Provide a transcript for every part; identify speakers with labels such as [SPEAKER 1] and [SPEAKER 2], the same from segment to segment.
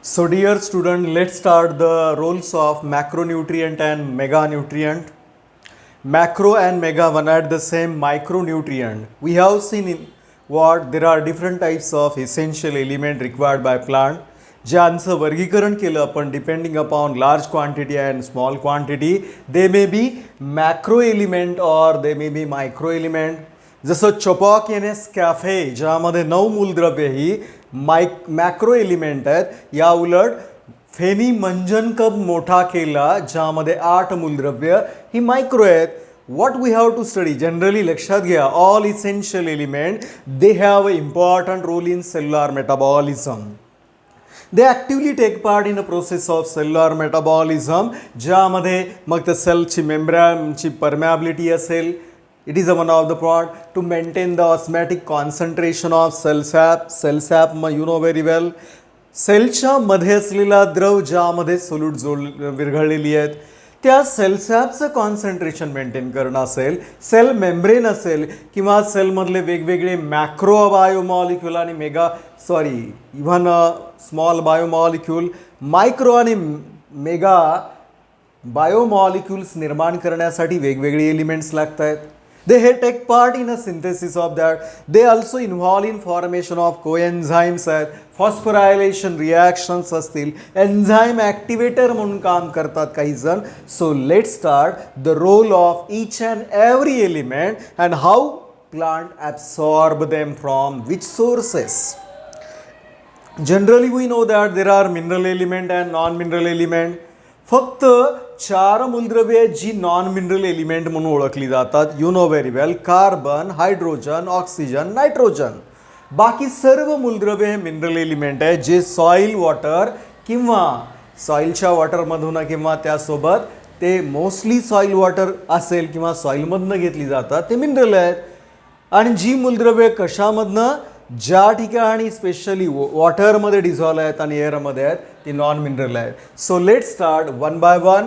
[SPEAKER 1] So dear student, let's start the roles of macronutrient and meganutrient. Macro and mega one at the same micronutrient. We have seen in what there are different types of essential element required by plant. ज्यांचं वर्गीकरण केलं आपण depending upon large quantity and small quantity they may be macro element or they may be micro element. जसं चोपॉक येणे cafe ज्यामध्ये 9 मूलद्रव्ये ही macro element आहेत, या उलट फेनी मंजन कप मोठा केला ज्यामध्ये 8 मूलद्रव्य ही मायक्रो आहेत. what we have to study generally लक्षात घ्या, all essential element they have an important role in cellular metabolism. They actively take part in the process of cellular metabolism ज्यामध्ये मग त्या सेलची मेम्ब्रेनची परमेबिलिटी असेल. It is one of the part to maintain the osmotic concentration of cell sap. Cell sap you know very well. सेलच्या मध्ये असलेला द्रव ज्यामध्ये सोल्यूट विरघळलेली आहेत त्या सेल सॅपचं कॉन्सन्ट्रेशन मेंटेन करणं असेल, सेल मेम्ब्रेन असेल किंवा सेलमधले वेगवेगळे मॅक्रो बायोमॉलिक्यूल आणि इव्हन स्मॉल बायोमॉलिक्यूल, मायक्रो आणि मेगा बायोमॉलिक्यूल्स निर्माण करण्यासाठी वेगवेगळे एलिमेंट्स लागत आहेत. They take part in a synthesis of that. They also involve in formation of coenzymes आहेत, phosphorylation reactions असतील, enzyme activator म्हणून काम करतात काही जण. So let's start the role of each and every element and how plant absorb them from which sources. Generally we know that there are mineral element and non-mineral element. फक्त 4 मूलद्रव्ये जी non mineral element म्हणून ओळखली जातात. You know very well, carbon, hydrogen, oxygen, nitrogen. बाकी सर्व मूलद्रव्ये हे mineral element आहे जे सॉइल वॉटर किंवा सॉइलच्या वॉटरमधून किंवा त्यासोबत ते मोस्टली सॉइल वॉटर असेल किंवा सॉइलमधनं घेतली जातात ते मिनरल आहेत. आणि जी मूलद्रव्ये कशामधनं, ज्या ठिकाणी स्पेशली वॉटरमध्ये डिझॉल्व आहेत आणि एअरमध्ये आहेत ती नॉन मिनरल आहेत. So let start one by one.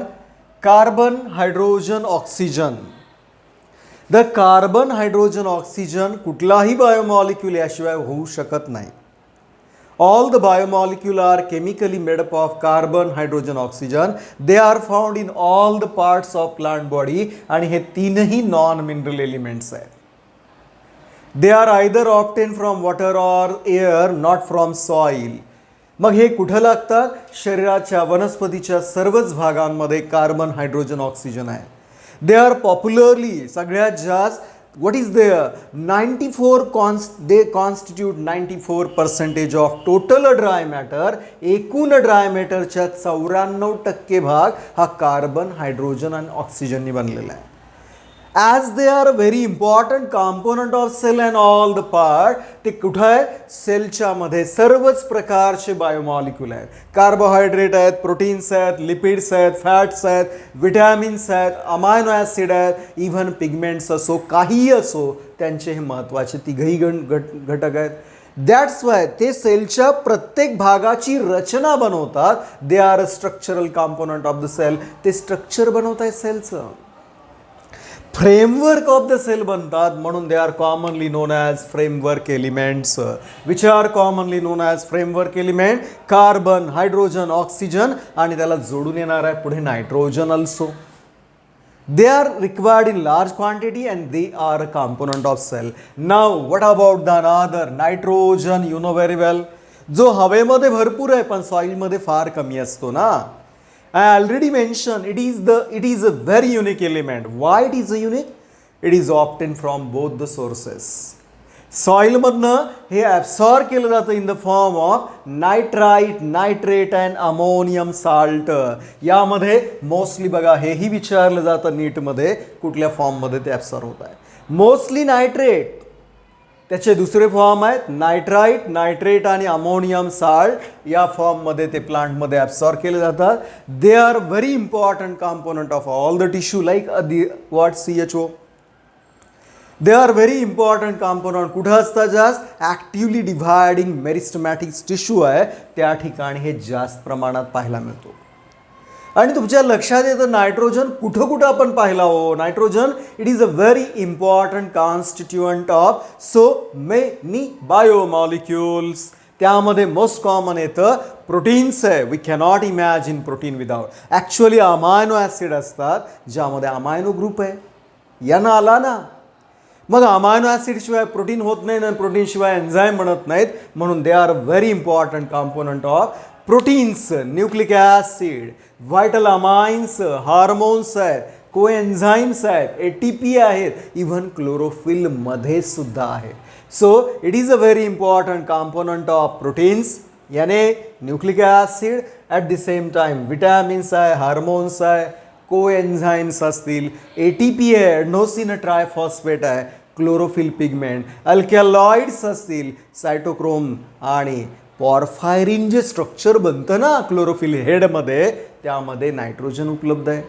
[SPEAKER 1] Carbon, hydrogen, oxygen. The carbon, hydrogen, oxygen कुठलाही बायोमॉलिक्यूल याशिवाय होऊ शकत नाही. All the biomolecule are chemically made up of carbon, hydrogen, oxygen. They are found in all the parts of plant body आणि हे तीनही non mineral elements आहेत. They are either obtained from water or air, not from soil. मग हे कुठं लागतात? शरीराच्या वनस्पतीच्या सर्वच भागांमध्ये कार्बन, हायड्रोजन, ऑक्सिजन आहे. दे आर पॉप्युलरली सगळ्यात जास्त what is there they constitute 94% of total dry matter. एकूण ड्राय मॅटरच्या 94% भाग हा कार्बन, हायड्रोजन आणि ऑक्सिजननी बनलेला आहे. As they are a very important component of cell and all the part, ते कुठं आहे? सेलच्या मध्ये सर्वच प्रकारचे बायोमॉलिक्यूल आहेत. कार्बोहायड्रेट आहेत, प्रोटीन्स आहेत, लिपिड्स आहेत, फॅट्स आहेत, विटॅमिन्स आहेत, अमायनो ॲसिड आहेत, इव्हन पिगमेंट्स असो काहीही असो त्यांचे हे महत्त्वाचे तिघही घटक आहेत. दॅट्स वाय ते सेलच्या प्रत्येक भागाची रचना बनवतात. They are a structural component of the cell. ते स्ट्रक्चर बनवत आहे सेलचं. फ्रेमवर्क ऑफ द सेल बनतात म्हणून they are commonly known as framework elements. Which are commonly known as framework element? Carbon, hydrogen, oxygen आणि त्याला जोडून येणार आहे पुढे nitrogen also. They are required in large quantity and they are a component of cell. Now what about the another? Nitrogen you know very वेल, जो हवेमध्ये भरपूर आहे पण सॉइलमध्ये फार कमी असतो ना. I already mentioned it is a very unique element. Why it is a unique? It is obtained from both the sources. Soil मधनं हे absorb केलं जातं in the form of nitrite, nitrate and ammonium salt. यामध्ये mostly बघा हेही विचारलं जातं नीटमध्ये कुठल्या फॉर्ममध्ये ते absorb होत आहे. मोस्टली नायट्रेट, त्याचे दुसरे फॉर्म आहेत नायट्राईट, नायट्रेट आणि अमोनियम साल्ट. या फॉर्ममध्ये ते प्लांटमध्ये ॲब्सॉर्ब केले जातात. दे are very important component of all the tissue like CHO. They are very important component. कुठं असतात जास्त? ॲक्टिव्हली डिव्हायडिंग मेरिस्टमॅटिक्स टिश्यू आहे त्या ठिकाणी हे जास्त प्रमाणात पाहायला मिळतो. आणि तुमच्या लक्षात येतं नायट्रोजन कुठं कुठं आपण पाहिला हो. Nitrogen it is a very important constituent of so many biomolecules. त्यामध्ये मोस्ट कॉमन येतं प्रोटीन्स आहे, we cannot imagine protein without. Actually amino acid असतात ज्यामध्ये अमायनो ग्रुप आहे. यानं आला ना. मग अमायनो ॲसिड शिवाय प्रोटीन होत नाही ना, प्रोटीन शिवाय एन्झाईम बनत नाहीत. म्हणून they are very important component of proteins. Nucleic acid, vital amines, hormones आहेत, कोएन्झाईम्स आहेत, ATP आहेत, इव्हन क्लोरोफिलमध्ये सुद्धा आहे. So it is a very important component of proteins. याने nucleic acid at the same time vitamins आहे, hormones आहे, coenzymes असतील, ATP आहे, एडनोसिन ट्रायफॉस्फेट आहे, क्लोरोफिल पिगमेंट, अल्कॅलॉइड्स असतील, सायटोक्रोम आणि पॉर्फायरिन जे स्ट्रक्चर बनतं ना क्लोरोफिल हेडमध्ये, त्यामध्ये नायट्रोजन उपलब्ध आहे.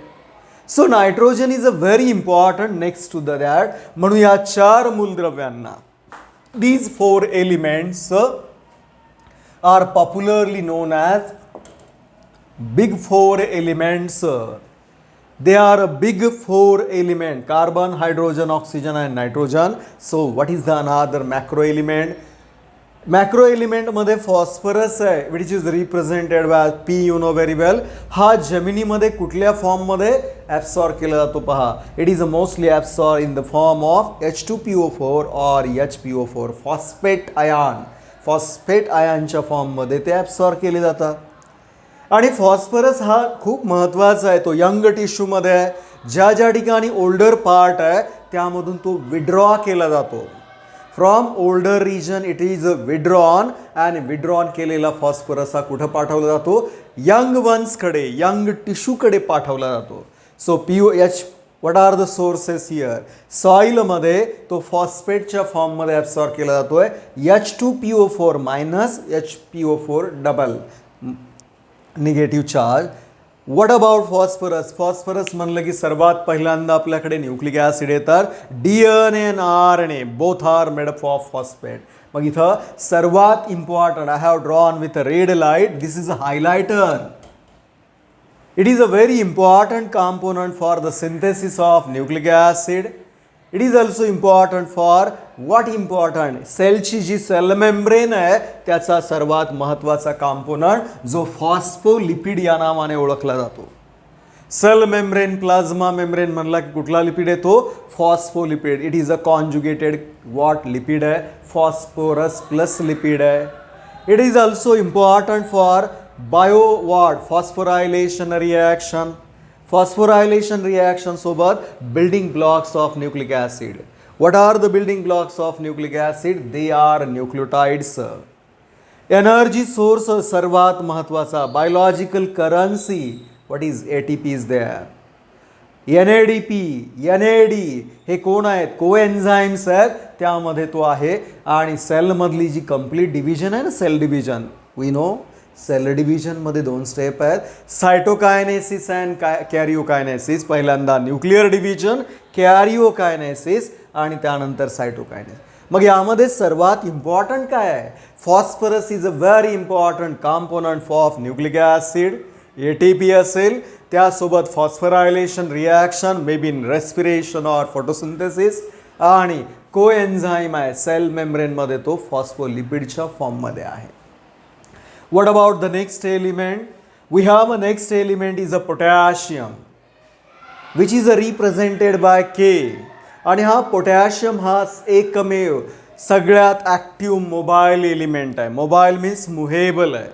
[SPEAKER 1] So nitrogen is a very important next to that. म्हणून या 4 मूलद्रव्यांना, these 4 elements are popularly known as big 4 elements. They are a big 4 element: carbon, hydrogen, oxygen and nitrogen. So what is the another macro element? Macro एलिमेंटमध्ये phosphorus आहे, which is represented by P, you know very well. हा जमिनीमध्ये कुठल्या फॉर्ममध्ये absorb केला जातो पहा. It is mostly absorb in the form of H2PO4 और HPO4, फॉस्फेट आयन. फॉस्फेट आयनच्या फॉर्ममध्ये ते ॲब्सॉर्ब केले जातात. आणि फॉस्फरस हा खूप महत्त्वाचा आहे. तो यंग टिश्यूमध्ये आहे. ज्या ज्या ठिकाणी ओल्डर पार्ट आहे त्यामधून तो विड्रॉ केला जातो. From older region it is withdrawn, आणि विड्रॉन केलेला फॉस्फरस हा कुठं पाठवला जातो? यंग वन्सकडे, यंग टिश्यूकडे पाठवला जातो. So POH, what are the sources here? सॉईलमध्ये तो फॉस्फेटच्या फॉर्ममध्ये ॲब्सॉर्ब केला जातो आहे. H2PO4 minus HPO4 double negative charge. What about phosphorus? Phosphorus म्हणलं की सर्वात पहिल्यांदा आपल्याकडे न्यूक्लिक ॲसिड येतात. DNA and RNA both are made up of phosphate. मग इथं सर्वात important, I have drawn with a red light, this is a highlighter. It is a very important component for the synthesis of nucleic acid. It is also important for what important? सेलची जी sale membrane आहे त्याचा सर्वात महत्त्वाचा component जो phospholipid या नावाने ओळखला जातो. सेल मेम्ब्रेन, प्लाझ्मा मेम्ब्रेन म्हणला की कुठला लिपिड आहे तो? Phospholipid. It is a conjugated what lipid आहे? फॉस्फोरस प्लस लिपिड आहे. It is also important for bio what? Phosphorylation reaction. Phosphorylation reaction सोबत building blocks of nucleic acid. What are the building blocks of nucleic acid? They are nucleotides. Energy source सर्वात महत्त्वाचा, biological currency. What is ATP is there? NADP, NAD हे कोण आहेत? Coenzymes आहेत, त्यामध्ये तो आहे. आणि सेलमधली जी कंप्लीट डिव्हिजन आहे ना, cell division, we know cell डिव्हिजनमध्ये 2 स्टेप आहेत, सायटोकायनेसिस अँड कॅरिओकायनेसिस. पहिल्यांदा न्यूक्लिअर डिव्हिजन, कॅरिओकायनेसिस आणि त्यानंतर सायटोकायनेसिस. मग यामध्ये सर्वात इम्पॉर्टंट काय आहे? Phosphorus is a very important component of nucleic acid. ATP असेल, त्यासोबत phosphorylation reaction, may be in respiration or photosynthesis, आणि कोएन्झाईम आहे सेल मेम्ब्रेनमध्ये, तो फॉस्फोलिपिडच्या फॉर्ममध्ये आहे. What about the next element? We have a next element is a potassium, which is represented by K. आणि हा potassium हा एकमेव सगळ्यात ॲक्टिव्ह मोबाईल एलिमेंट आहे. मोबाईल मीन्स मुव्हेबल आहे.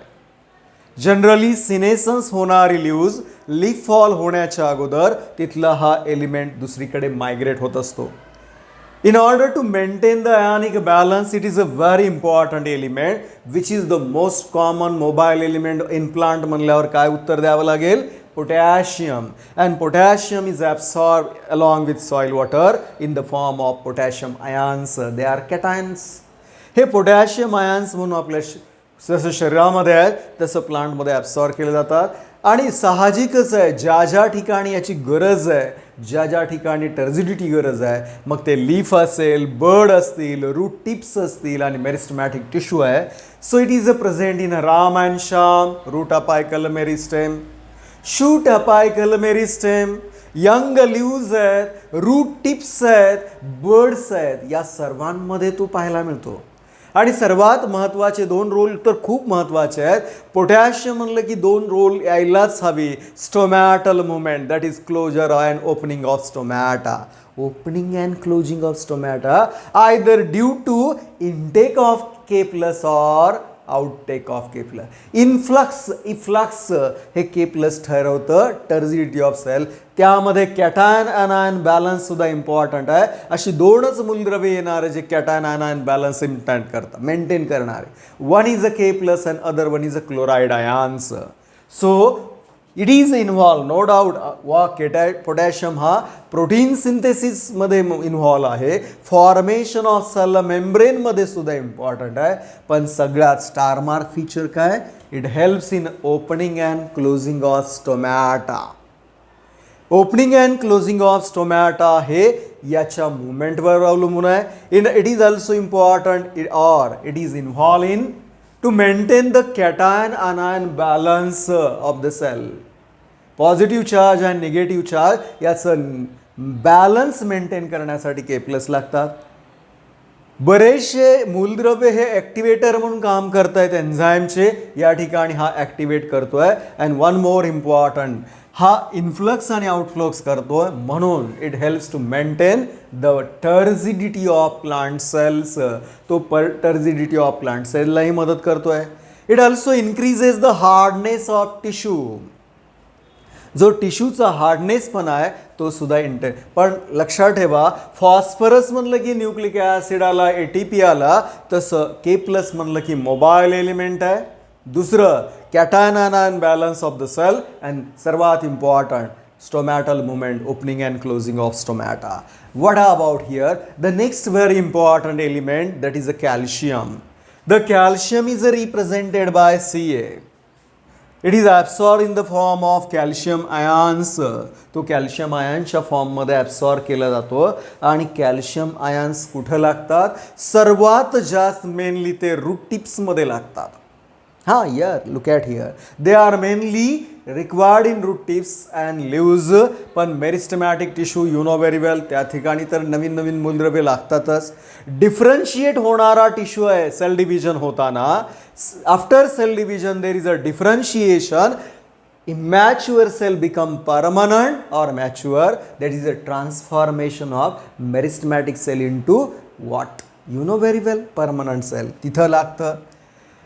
[SPEAKER 1] जनरली सिनेसन्स होणारी लीफ फॉल होण्याच्या अगोदर तिथला हा एलिमेंट दुसरीकडे मायग्रेट होत असतो. In order to maintain the ionic balance, it is a very important element, which is the most common mobile element in plant. म्हणल्यावर काय उत्तर द्यावं लागेल? Potassium. And potassium is absorbed along with soil water in the form of potassium ions. They are cations. हे potassium ions म्हणून आपल्या जसं शरीरामध्ये आहेत तसं प्लांटमध्ये ॲब्सॉर्ब केले जातात. आणि साहजिकच आहे, ज्या ज्या ठिकाणी याची गरज आहे, ज्या ज्या ठिकाणी टर्जिडिटी गरज आहे, मग ते लीफ असेल, बर्ड असतील, रूट टिप्स असतील आणि मेरिस्टमॅटिक टिश्यू आहे. So it is a present in Ram and Shyam, root apical meristem, shoot apical meristem, young leaves आहेत, रूट टिप्स आहेत, बर्ड्स आहेत, या सर्वांमध्ये तो पाहायला मिळतो. आणि सर्वात महत्त्वाचे 2 रोल तर खूप महत्त्वाचे आहेत. पोटॅशियम म्हणलं की 2 रोल यायलाच हवी. Stomatal movement, that is closure and opening of stomata. Opening and closing of stomata either due to intake of K plus or outtake of K plus. Efflux हे K प्लस ठरवतं turgidity of cell. त्यामध्ये cation anion balance सुद्धा important आहे. अशी 2च मूलद्रव्ये येणारे जे कॅटायन अनायन बॅलन्स मेंटेन करणारे. One is a K plus and other one is a chloride ions. So it is involve no doubt. Potassium हा प्रोटीन सिंथेसिसमध्ये इन्व्हॉल्व आहे. फॉर्मेशन ऑफ सेल मेम्ब्रेनमध्ये सुद्धा इम्पॉर्टंट आहे. पण सगळ्यात स्टार मार्क फीचर काय? It helps in opening and closing of stomata. Opening and closing of stomata हे याच्या मुवमेंटवर अवलंबून आहे. It is also important or it is involve in to maintain the cation anion balance of the cell. Positive charge आणि negative charge याचं balance maintain करण्यासाठी K plus लागतात. बरेचसे मूलद्रव्य हे ॲक्टिवेटर म्हणून काम करत आहेत एन्झाईमचे. या ठिकाणी हा ॲक्टिवेट करतोय. अँड वन मोर इम्पॉर्टंट, हा इन्फ्लक्स आणि आउटफ्लक्स करतोय म्हणून it helps to maintain the turgidity of plant cells. तो टर्जिडिटी ऑफ प्लांट सेललाही मदत करतोय. It also increases the hardness of tissue. जो टिश्यूचा हार्डनेस पण आहे तो सुद्धा पण लक्षात ठेवा, फॉस्फरस म्हणलं की न्यूक्लिक ॲसिड आला, ATP आला. तसं K प्लस म्हणलं की मोबाईल एलिमेंट आहे. दुसरं cation anion balance of the cell. And सर्वात important stomatal movement, opening and closing of stomata. What about here the next very important element, that is a calcium. The calcium is represented by Ca. It is absorb in the form of calcium ions. तो calcium आयन्सच्या फॉर्ममध्ये absorb केला जातो. आणि calcium ions कुठं लागतात? सर्वात जास्त मेनली ते रूट टिप्समध्ये लागतात. हां, look at here. They are mainly required in root tips and leaves. पण meristematic tissue you know very well, त्या ठिकाणी तर नवीन नवीन मूलद्रव्ये लागतातच. डिफरन्शिएट होणारा टिश्यू आहे सेल डिव्हिजन होताना. After cell division there is a differentiation. Immature cell become permanent or mature. That is a transformation of meristematic cell into what? You know very well, permanent cell. तिथं लागतं.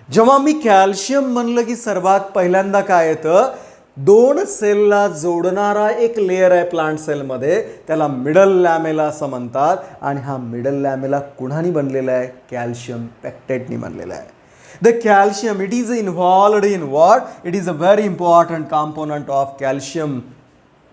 [SPEAKER 1] जेव्हा मी calcium म्हणलं की सर्वात पहिल्यांदा काय येतं? 2 सेलला जोडणारा एक लेअर आहे प्लांट सेलमध्ये, त्याला मिडल लॅमेला असं म्हणतात. आणि हा मिडल लॅमेला कुणाने बनलेला आहे? कॅल्शियम पेक्टेटने बनलेला आहे. The calcium, it is involved in what? It is a very important component of calcium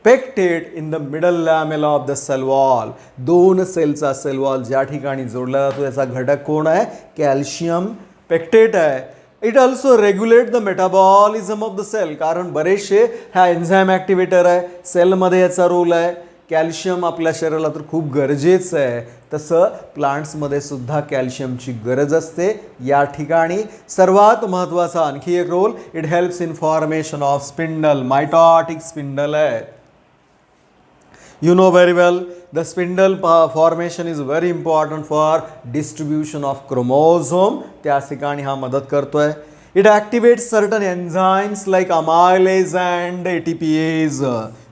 [SPEAKER 1] pectate in the middle lamella of the cell wall. 2 सेलचा सेल वॉल ज्या ठिकाणी जोडला जातो याचा घटक कोण आहे? कॅल्शियम पेक्टेट आहे. It also regulate the metabolism of the cell. कारण बरेचसे हा एन्झाईम ॲक्टिवेटर आहे, सेलमध्ये याचा रोल आहे. कॅल्शियम आपल्या शरीराला तर खूप गरजेचं आहे. तसं प्लांट्समध्ये सुद्धा कॅल्शियमची गरज असते. या ठिकाणी सर्वात महत्त्वाचा आणखी एक role, it helps in formation of spindle. Mitotic spindle आहे. You know very well, the spindle formation is very important for distribution of chromosome. त्या ठिकाणी हा मदत करतोय. It activates certain enzymes like amylase and ATPase.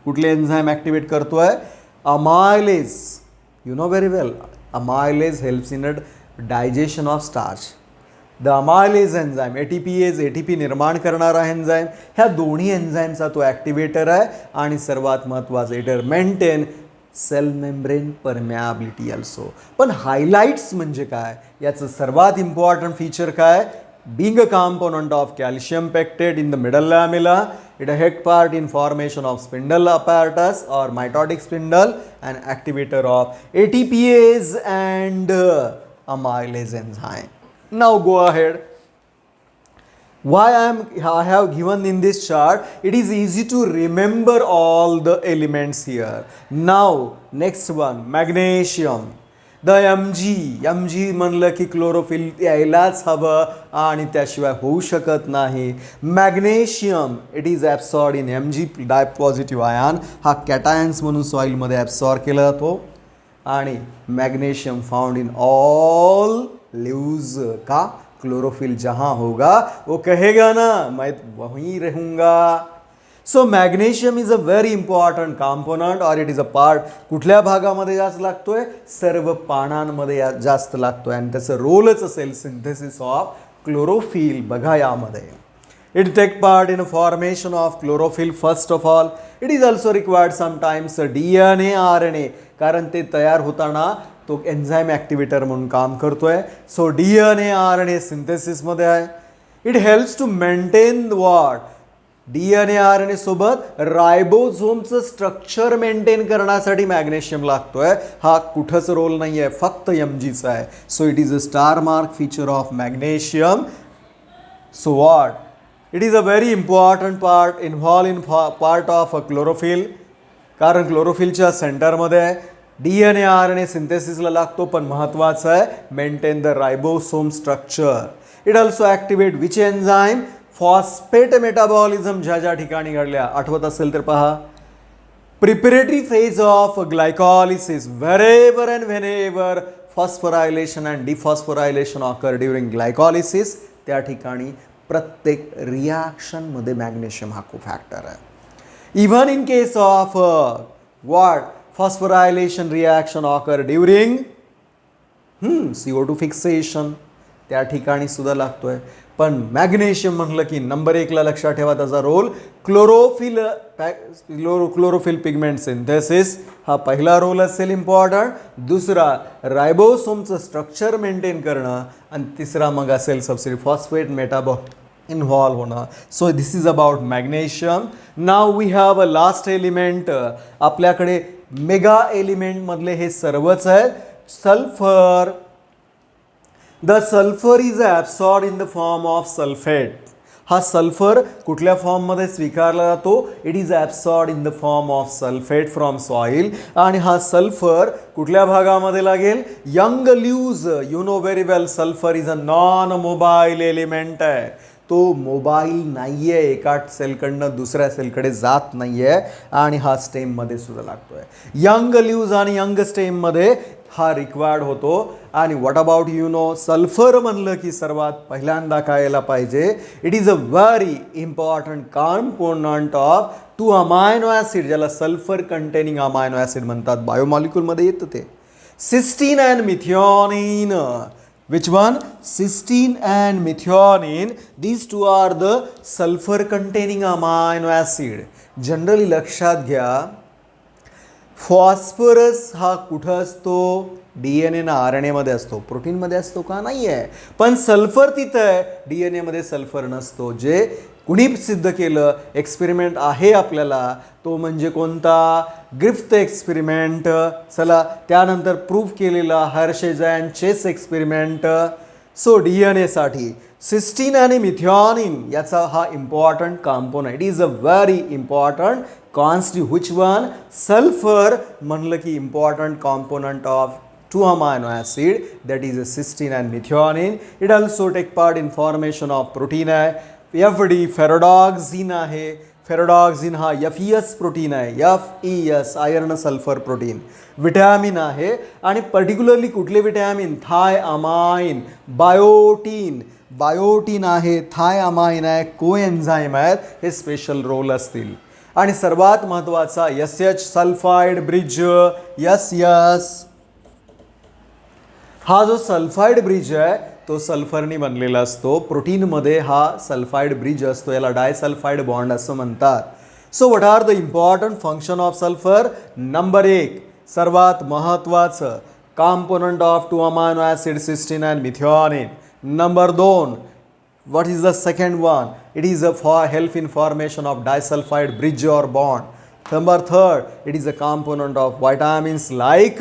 [SPEAKER 1] कुठले enzyme activate करतोय? amylase. You know very well, amylase helps in a digestion of starch. The amylase enzyme, ATP निर्माण करणारा enzyme, ह्या दोन्ही एन्झाईमचा तो ॲक्टिवेटर आहे. आणि सर्वात महत्त्वाचं, it maintain cell membrane permeability also. पण हायलाइट्स म्हणजे काय? याचं सर्वात इम्पॉर्टंट फीचर काय? being a component of calcium pectate in the middle lamella, it a head part in formation of spindle apparatus or mitotic spindle, and activator of ATPase and amylase enzyme. Now go ahead. Why I have given in this chart, it is easy to remember all the elements here. Now next one, magnesium. The Mg म्हणलं की chlorophyll यायलाच हवं आणि त्याशिवाय होऊ शकत नाही. Magnesium, it is absorb in Mg di positive ion. हा कॅटायन्स म्हणून सॉईलमध्ये ॲब्सॉर्ब केला जातो. आणि magnesium found in all lose का क्लोरोफिल जहां होगा वो कहेगा ना मैं वहीं रहूंगा. So magnesium is a very important component और इट इज अ पार्ट. कुठल्या भागामध्ये जास्त लागतोय? सर्व पानांमध्ये जास्त लागतोय आणि त्याचं रोलच असेल सिंथेसिस ऑफ क्लोरोफिल. बघा यामध्ये it take part in a formation of chlorophyll first of all. It is also required sometimes DNA RNA कारण ते तयार होताना तो एन्झाईम ॲक्टिव्हेटर म्हणून काम करतोय. सो DNA RNA सिंथेसिसमध्ये आहे. It helps to maintain what? DNA RNA सोबत रायबोझोमचं स्ट्रक्चर मेंटेन करण्यासाठी मॅग्नेशियम लागतोय. हा कुठंच रोल नाही आहे, फक्त Mgचा आहे. So it is a star mark feature of magnesium. So what? It is a very important part involve in part of a chlorophyll. कारण क्लोरोफिलच्या सेंटरमध्ये DNA RNA सिंथेसिसला लागतो, पण महत्त्वाचं आहे maintain the ribosome structure. It also activate which enzyme? Phosphate metabolism ज्या ज्या ठिकाणी घडल्या आठवत असेल तर पहा. Preparatory phase of glycolysis wherever and whenever phosphorylation and dephosphorylation occur during glycolysis त्या ठिकाणी प्रत्येक रिॲक्शनमध्ये मॅग्नेशियम हा खूप फॅक्टर आहे. Even in case of what? phosphorylation reaction occur during CO2 fixation त्या ठिकाणी सुद्धा लागतोय. पण मॅग्नेशियम म्हटलं की नंबर 1 ला लक्षात ठेवा त्याचा रोल क्लोरोफिल पिगमेंट सिंथेसिस हा पहिला रोल असेल इम्पॉर्टंट. दुसरा रायबोसोमचं स्ट्रक्चर मेंटेन करणं आणि तिसरा मग असेल सबसिडी फॉस्फेट इन्व्हॉल्व होणं. So this is about magnesium. Now we have a last element. आपल्याकडे मेगा एलिमेंटमधले हे सर्वच आहेत. Sulphur. The sulphur is absorb in the form of sulphate. हा सल्फर कुठल्या फॉर्ममध्ये स्वीकारला जातो? It is absorb in the form of sulphate from soil. आणि हा सल्फर कुठल्या भागामध्ये लागेल? Young leaves. You know very well sulphur is a non mobile element आहे. तो मोबाईल नाही आहे, एका सेलकडनं दुसऱ्या सेलकडे जात नाही आहे आणि हा स्टेममध्ये सुद्धा लागतोय. यंग ल्यूज आणि यंग स्टेममध्ये हा रिक्वायर्ड होतो. आणि व्हॉट अबाउट सल्फर म्हणलं की सर्वात पहिल्यांदा काय यायला पाहिजे? It is a very important component of 2 amino acid ज्याला सल्फर कंटेनिंग अमायनो ॲसिड म्हणतात. बायोमॉलिक्यूलमध्ये येतं ते cysteine and methionine. Which one? Cysteine and methionine. These two are the sulfur containing amino acid. Generally लक्षात घ्या फॉस्फरस हा कुठं असतो? DNA ना RNA मध्ये असतो. प्रोटीनमध्ये असतो का? नाही आहे. पण सल्फर तिथं आहे, DNA मध्ये सल्फर नसतो. जे कुणी सिद्ध केलं एक्सपेरिमेंट आहे आपल्याला तो म्हणजे कोणता? Griffith experiment. चला त्यानंतर प्रूव्ह केलेला Hershey's and Chase experiment. So DNA साठी सिस्टीन आणि मिथिओनिन याचा हा important component. It is a very important constitute. Which one? Sulphur म्हणलं की important component of 2 amino acid that is a cysteine and methionine. It also take part in formation of protein आहे. FD फेरोडॉक्झिन आहे. फेरोडॉक्झिन हा FES protein आहे. FES iron sulphur protein. Vitamin आहे आणि particularly कुठले vitamin? थाय amine. Biotin. Biotin आहे, थाय amine आहे, कोएन्झाईम आहेत. हे स्पेशल रोल असतील. आणि सर्वात महत्त्वाचा SH सल्फाइड ब्रिज. SS हा जो सल्फाइड ब्रिज आहे तो सल्फरनी बनलेला असतो. प्रोटीनमध्ये हा सल्फाइड ब्रिज असतो. याला डायसल्फाइड बॉन्ड असं म्हणतात. So what are the important function of sulphur? Number 1 सर्वात महत्त्वाचं component of 2 amino acid cysteine and methionine. Number 2 what is the second one? It is a for help in formation of disulfide bridge or bond. Number 3 it is a component of vitamins like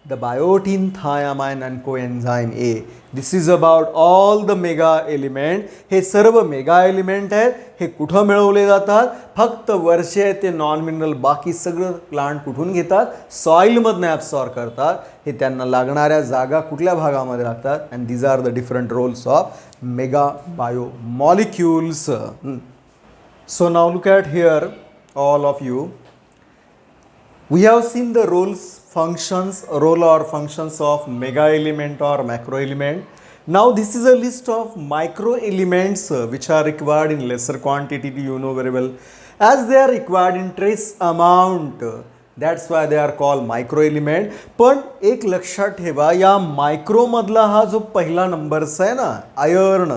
[SPEAKER 1] the biotin, thiamine and coenzyme A. This is about all the mega element. हे सर्व mega element आहेत. हे कुठं मिळवले जातात? फक्त वर्षे ते नॉन मिनरल बाकी सगळं प्लांट कुठून घेतात? सॉईलमधनं ॲब्सॉर्ब करतात. हे त्यांना लागणाऱ्या जागा कुठल्या भागामध्ये लागतात? And these are the different roles of mega biomolecules. So now look at here all of you. We have seen the roles functions, role or functions of mega element or macro element. Now this is a list of micro elements which are required in lesser quantity, you know very well, as they are required in trace amount. That's why they are called micro element. पण एक लक्षात ठेवा, या micro मधला हा जो पहिला नंबरचा आहे ना, आयर्न,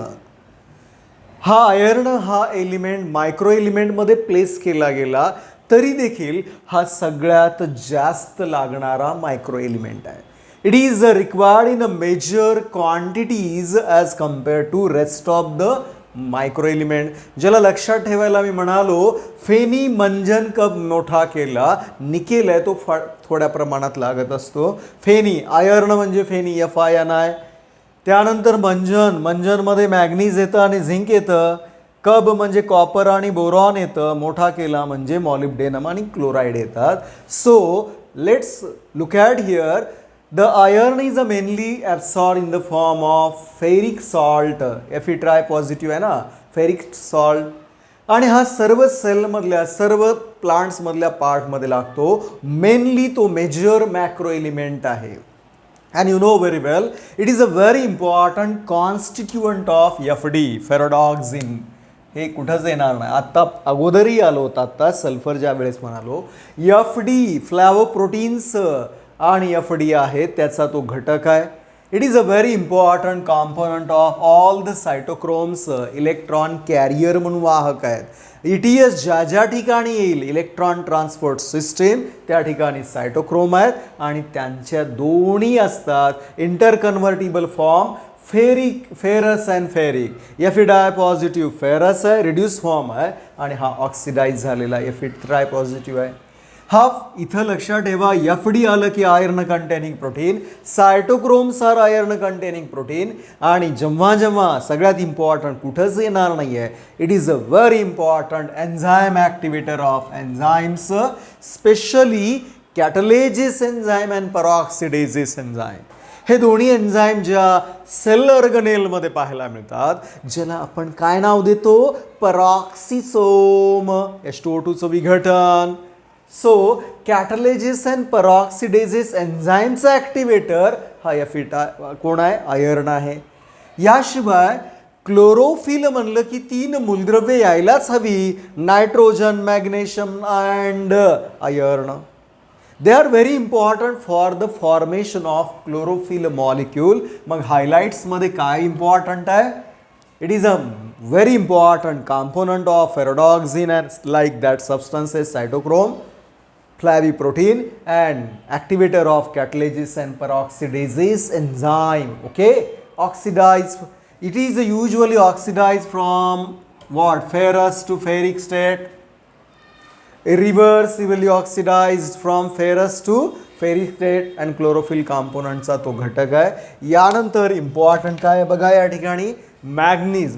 [SPEAKER 1] हा आयर्न हा एलिमेंट मायक्रो एलिमेंटमध्ये प्लेस केला गेला तरी देखील हा सगळ्यात जास्त लागणारा मायक्रो एलिमेंट आहे. It is required in a major quantities as compare to rest of the micro element. ज्याला लक्षात ठेवायला मी म्हणालो, फेनी मंजन कप मोठा केला, निकेल आहे तो थोड्या प्रमाणात लागत असतो. फेनी, आयर्न म्हणजे फेनी, FiNi. त्यानंतर मंजन, मंजनमध्ये मॅग्नीज येतं आणि झिंक येतं. कब म्हणजे कॉपर आणि बोरॉन येतं, मोठा केला म्हणजे मॉलिब्डेनम आणि क्लोराईड येतात. So let's look at here. The iron is mainly absorb in the form of ferric salt. Fe try positive आहे ना, फेरिक सॉल्ट. आणि हा सर्व सेलमधल्या, सर्व प्लांट्समधल्या पार्टमध्ये लागतो. मेनली तो मेजर मॅक्रो एलिमेंट आहे. And you know very well, it is a very important constituent of FD, फेरोडॉक्सिन. हे कुठंच येणार नाही, आत्ता अगोदरही आलो होतं, आत्ता सल्फर ज्या वेळेस म्हणालो. FD फ्लॅवोप्रोटीन्स आणि FD आहे त्याचा तो घटक आहे. It is a very important component of all the cytochromes. Electron carrier म्हणून वाहक आहेत. ETS ज्या ज्या ठिकाणी येईल, इलेक्ट्रॉन ट्रान्सपोर्ट सिस्टीम, त्या ठिकाणी सायटोक्रोम आहेत आणि त्यांच्या दोन्ही असतात interconvertible form, ferric, ferrous and ferric. Fe di positive ferrous आहे, रिड्यूस फॉर्म आहे, आणि हा ऑक्सिडाइज झालेला Fe ट्राय पॉझिटिव्ह आहे. हा इथं लक्षात ठेवा, FD आलं की iron containing protein, cytochromes are iron containing protein. आणि जेव्हा जेव्हा सगळ्यात इम्पॉर्टंट कुठंच येणार नाही आहे, it is a very important enzyme activator of enzymes, specially catalase enzyme and peroxidases enzyme. हे दोन्ही एन्झाईम ज्या सेल ऑर्गनेलमध्ये पाहायला मिळतात, ज्याला आपण काय नाव देतो, परऑक्सिसोम, H2O2चं विघटन. सो कॅटलेजिस अँड परऑक्सिडेजेस एन्झाईमचा ॲक्टिवेटर हा Fe कोण आहे, आयर्न आहे. याशिवाय क्लोरोफिल म्हणलं की 3 मूलद्रव्ये यायलाच हवी, nitrogen, magnesium and iron. They are very important for the formation of chlorophyll molecule. मग हायलाइट्समध्ये काय इम्पॉर्टंट आहे, it is a very important component of ferredoxin and like that substances cytochrome, flavoprotein and activator of catalysis and peroxidase enzyme. Okay, oxidize, it is usually oxidized from what, ferrous to ferric state, irreversibly oxidized from ferrous to ferric state, and chlorophyll component चा तो घटक आहे. यानंतर important काय बघा या ठिकाणी, manganese.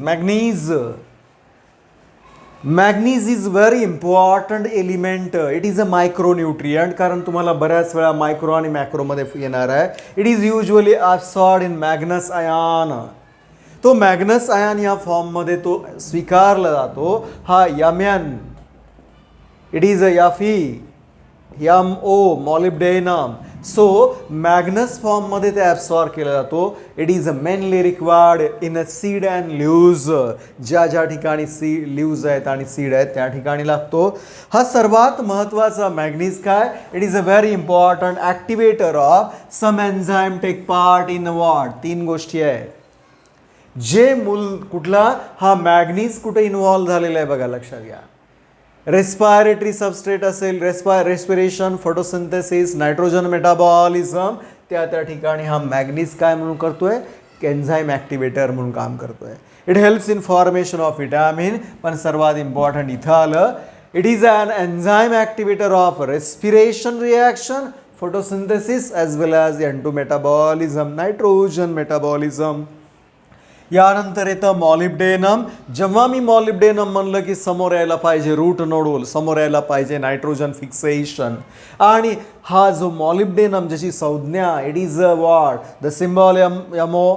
[SPEAKER 1] Manganese is very important element. It is a micronutrient, कारण तुम्हाला बऱ्याच वेळा मायक्रो आणि मॅक्रोमध्ये येणार आहे. It is usually absorbed in manganous ion. तो मॅग्नस आयन या फॉर्ममध्ये तो स्वीकारला जातो. हा Mn, it is a Fe, MO, molybdenum. So manganous फॉर्ममध्ये ते ॲब्सॉर्ब केला जातो. It is mainly required in a seed and leaves. ज्या ज्या ठिकाणी लीव्ज आहेत आणि सीड आहेत त्या ठिकाणी लागतो. हा सर्वात महत्त्वाचा मॅग्नीज काय, it is a very important activator of some enzyme take part in what, 3 गोष्टी आहेत. जे कुठला, हा मॅग्नीज कुठे इन्व्हॉल्व झालेला आहे बघा, लक्षात घ्या. रेस्पायरेटरी सबस्ट्रेट असेल, रेस्पिरेशन, फोटोसिंथेसिस, नायट्रोजन मेटाबॉलिझम, त्या ठिकाणी हा मॅग्नीज काय म्हणून करतोय, एन्झाईम ॲक्टिवेटर म्हणून काम करतोय. It helps in formation of vitamin. पण सर्वात इम्पॉर्टंट इथं आलं, it is an enzyme activator of respiration reaction, photosynthesis as well as N2 metabolism, nitrogen metabolism. यानंतर येतं मॉलिब्डेनम. जेव्हा मी मॉलिब्डेनम म्हणलं की समोर यायला पाहिजे रूट नोडूल, समोर यायला पाहिजे नायट्रोजन फिक्सेशन. आणि हा जो मॉलिब्डेनम ज्याची संज्ञा, it is what, the symbol MO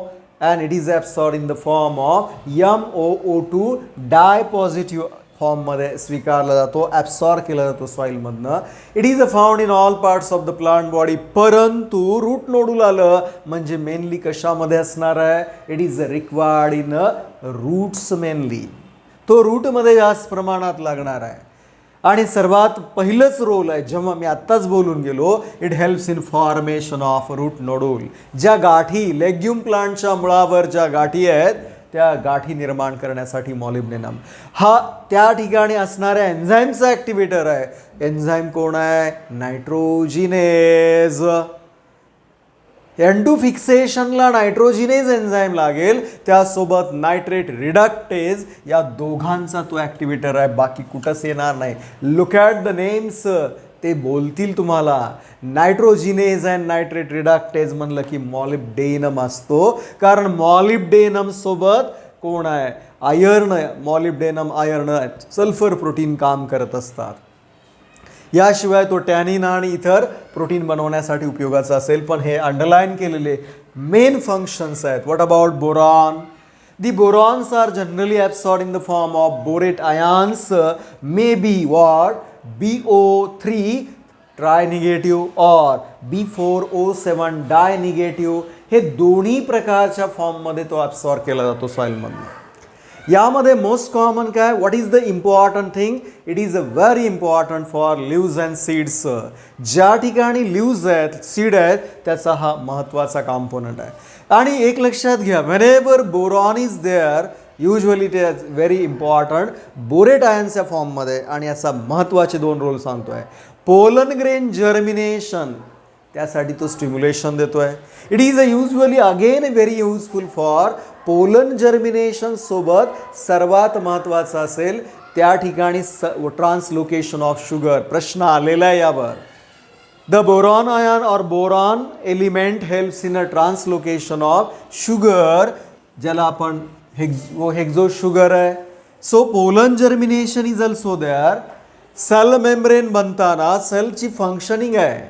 [SPEAKER 1] and it is absorbed in the form of MOO2 dipositive फॉर्ममध्ये स्वीकारला जातो, ॲब्सॉर्ब केला जातो सॉईलमधनं. It is a found in all parts of the plant body. परंतु रूट नोडूल आलं म्हणजे मेनली कशामध्ये असणार आहे? It is required in roots mainly. तो रूटमध्ये जास्त प्रमाणात लागणार आहे. आणि सर्वात पहिलंच रोल आहे, जेव्हा मी आत्ताच बोलून गेलो, it helps in formation of root nodule. ज्या गाठी लेग्युम प्लांटच्या मुळावर ज्या गाठी आहेत त्या गाठी निर्माण करण्यासाठी मॉलिब्डेनम हा त्या ठिकाणी असणाऱ्या एन्झाईमचा ॲक्टिव्हेटर आहे. एन्झाईम कोण आहे? नायट्रोजिनेज. N2 फिक्सेशनला नायट्रोजिनेज एन्झाईम लागेल, त्यासोबत नायट्रेट रिडक्टेज या दोघांचा तो ॲक्टिव्हेटर आहे, बाकी कुठंच येणार नाही. लुक ॲट द नेम्स, ते बोलतील तुम्हाला. नायट्रोजिनेज अँड नायट्रेट रिडक्टेज म्हणलं की मॉलिब्डेनम असतो, कारण मॉलिब्डेनम सोबत कोण आहे? Iron. Molybdenum iron sulphur protein काम करत असतात. याशिवाय तो टॅनिन आणि इतर प्रोटीन बनवण्यासाठी उपयोगाचा असेल. पण हे अंडरलाईन केलेले मेन फंक्शन्स आहेत. What about boron? The borons are generally absorbed in the form of borate ions, may be what? BO3 trinegative or B4O7 dinegative. हे दोन्ही प्रकारच्या फॉर्ममध्ये तो ॲब्सॉर्ब केला जातो सॉईलमधून. यामध्ये मोस्ट कॉमन काय? What is the important thing? It is a very important for leaves and seeds. ज्या ठिकाणी लिव्ज आहेत, सीड आहेत, त्याचा हा महत्त्वाचा कॉम्पोनंट आहे. आणि एक लक्षात घ्या, whenever boron is there, usually it is very important borate आयन्सच्या फॉर्ममध्ये. आणि याचा महत्त्वाचे दोन रोल सांगतोय. पोलन ग्रेन जर्मिनेशन, त्यासाठी तो स्टिम्युलेशन देतोय. It is a usually again very useful for pollen germination. सोबत सर्वात महत्त्वाचं असेल त्या ठिकाणी ट्रान्सलोकेशन ऑफ शुगर. प्रश्न आलेला आहे यावर. द बोरॉन आयन और boron element helps in a translocation of sugar, ज्याला आपण हेक्झो शुगर आहे. So pollen germination is also there. Cell membrane बनताना सेलची फंक्शनिंग आहे.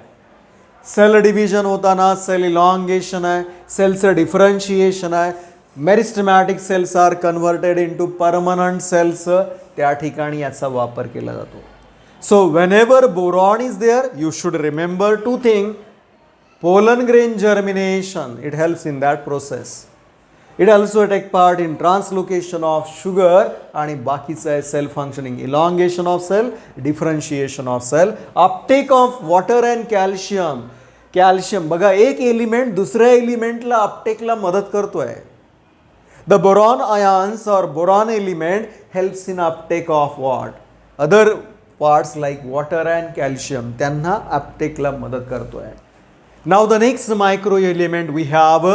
[SPEAKER 1] सेल डिव्हिजन होताना सेल इलॉंगेशन आहे, सेलचं डिफरन्शिएशन आहे. Meristematic cells are converted into permanent cells, त्या ठिकाणी याचा वापर केला जातो. So whenever boron is there, you should remember two thing. Pollen grain germination, it helps in that process. It also take part in translocation of sugar. आणि बाकीचं आहे cell functioning, elongation of cell, differentiation of cell, uptake of water and calcium. Calcium बघा, एक element दुसऱ्या एलिमेंटला अपटेकला मदत करतोय. The boron ions or boron element helps in uptake of what? Other parts like water and calcium. त्यांना uptakeला मदत करतोय. Now the next micro element we have,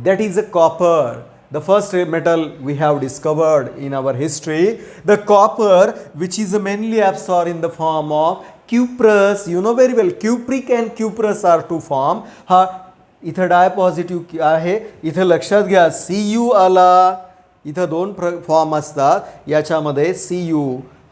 [SPEAKER 1] that is a copper. The first metal we have discovered in our history. The copper, which is mainly absorbed in the form of cuprous. You know very well, cupric and cuprous are two form. हा इथं डाय positive आहे. इथं लक्षात घ्या, C you आला. इथं दोन form असतात. याच्यामध्ये सी यू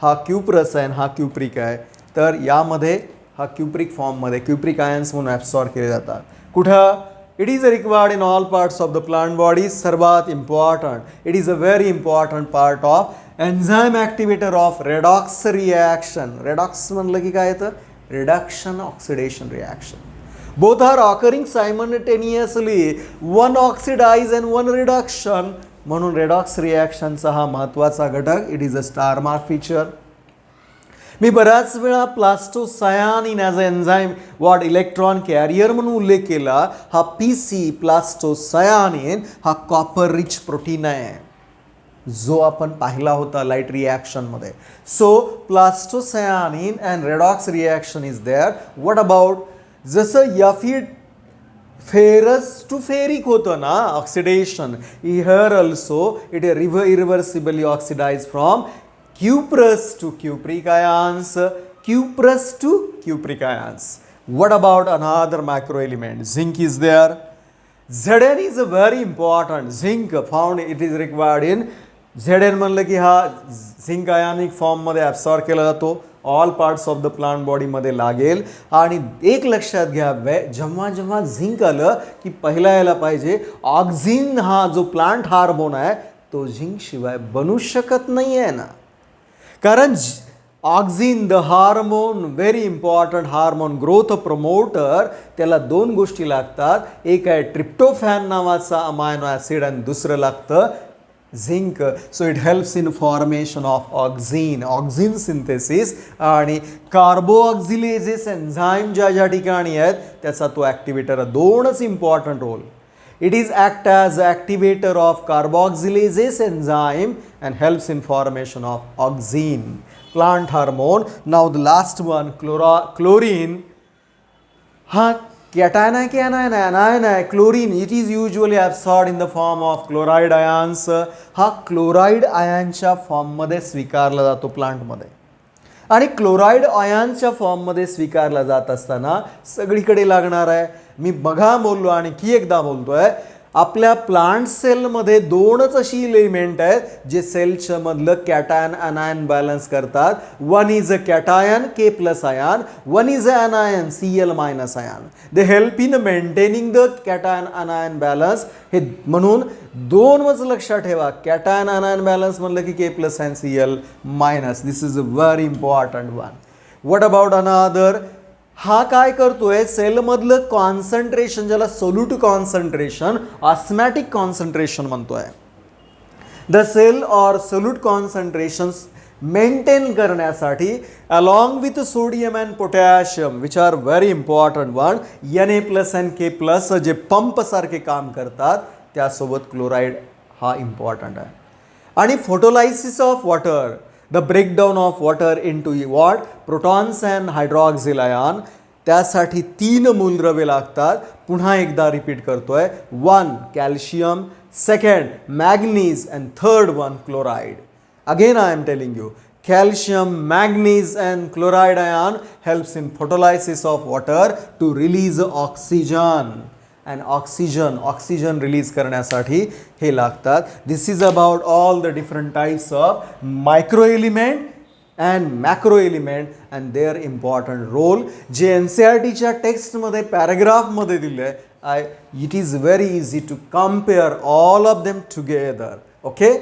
[SPEAKER 1] हा क्युप्रस आहे, हा क्युप्रिक आहे. तर यामध्ये हा क्युप्रिक फॉर्ममध्ये क्युप्रिक आयन्स म्हणून ॲब्सॉर्ब केले जातात. कुठं? It is required in all parts of the plant body. सर्वात important, it is a very important part of enzyme activator of redox reaction. Redox म्हणलं की काय येतं? Reduction oxidation reaction. Both are occurring simultaneously. One oxidize and one reduction. म्हणून redox रिॲक्शनचा हा महत्त्वाचा घटक. It is a star mark feature. मी बऱ्याच वेळा plastocyanin as a enzyme what electron carrier म्हणून उल्लेख केला. हा PC प्लास्टोसायानिन हा कॉपर रिच प्रोटीन आहे, जो आपण पाहिला होता लाईट रिॲक्शनमध्ये. So plastocyanin and redox reaction is there. What about? जसं याफिड फेरस टू फेरिक होतं ना oxidation, here also it irreversibly oxidise from cuprous to cupric ions, cuprous to cupric ions. What about another micro element? Zinc is there. Zn is a very important. Zinc found, it is required in Zn. म्हणलं की हा zinc आयनिक फॉर्ममध्ये absorb केला जातो. All parts of the plant बॉडीमध्ये लागेल. आणि एक लक्षात घ्या, जेव्हा जेव्हा झिंक आलं की पहिला यायला पाहिजे ऑक्झिन. हा जो प्लांट हार्मोन आहे तो झिंक शिवाय बनू शकत नाही आहे ना, कारण auxin the hormone, very important hormone, growth promoter, त्याला दोन गोष्टी लागतात. एक आहे ट्रिप्टोफॅन नावाचा अमायनो ॲसिड आणि दुसरं लागतं zinc. So it helps in formation of auxin synthesis. आणि कार्बोऑक्झिलेजेस एन्झाईम ज्या ज्या ठिकाणी आहेत त्याचा तो ॲक्टिवेटर, दोनच important role. It is act as activator of carboxylase enzyme and helps in formation of auxin, plant hormone. Now the last one, chlorine. हा cation आहे की anion आहे? anion आहे. Chlorine, it is usually absorbed in the form of chloride ions. हा chloride आयनच्या फॉर्ममध्ये स्वीकारला जातो प्लांटमध्ये. आणि क्लोराईड आयनच्या फॉर्ममध्ये स्वीकारला जात असताना सगळीकडे लागणार आहे. मी बघा बोललो आणि की एकदा बोलतोय, आपल्या प्लांट सेलमध्ये दोनच अशी एलिमेंट आहेत जे सेलच्या मधलं कॅटायन अनायन बॅलन्स करतात. One is a cation K plus ion, one is a अनायन Cl minus ion. They help in maintaining the cation anion balance. हे म्हणून दोनच लक्षात ठेवा, कॅटायन अनायन बॅलन्स म्हणलं की K plus and Cl minus. This is a very important one. What about another? हा काय करतोय, सेलमधलं कॉन्सन्ट्रेशन, ज्याला सोल्यूट कॉन्सन्ट्रेशन, ऑस्मॅटिक कॉन्सन्ट्रेशन म्हणतोय. The cell or solute concentrations maintain करण्यासाठी along with sodium and potassium, which are very important one, Na plus and K plus, जे पंपसारखे काम करतात, त्यासोबत क्लोराईड हा इम्पॉर्टंट आहे. आणि photolysis of water, the breakdown of water into what, protons and hydroxyl ion, त्यासाठी 3 मूलद्रव्ये लागतात. पुन्हा एकदा रिपीट करतोय, 1 calcium, 2 manganese and 3rd one chloride. Again I am telling you, calcium, manganese and chloride ion helps in photolysis of water to release oxygen. And oxygen release करण्यासाठी हे लागतात. This is about all the different types of micro element and macro element and their important role. जे NCERTच्या टेक्स्टमध्ये पॅराग्राफमध्ये दिले आहे, it is very easy to compare all of them together. Okay?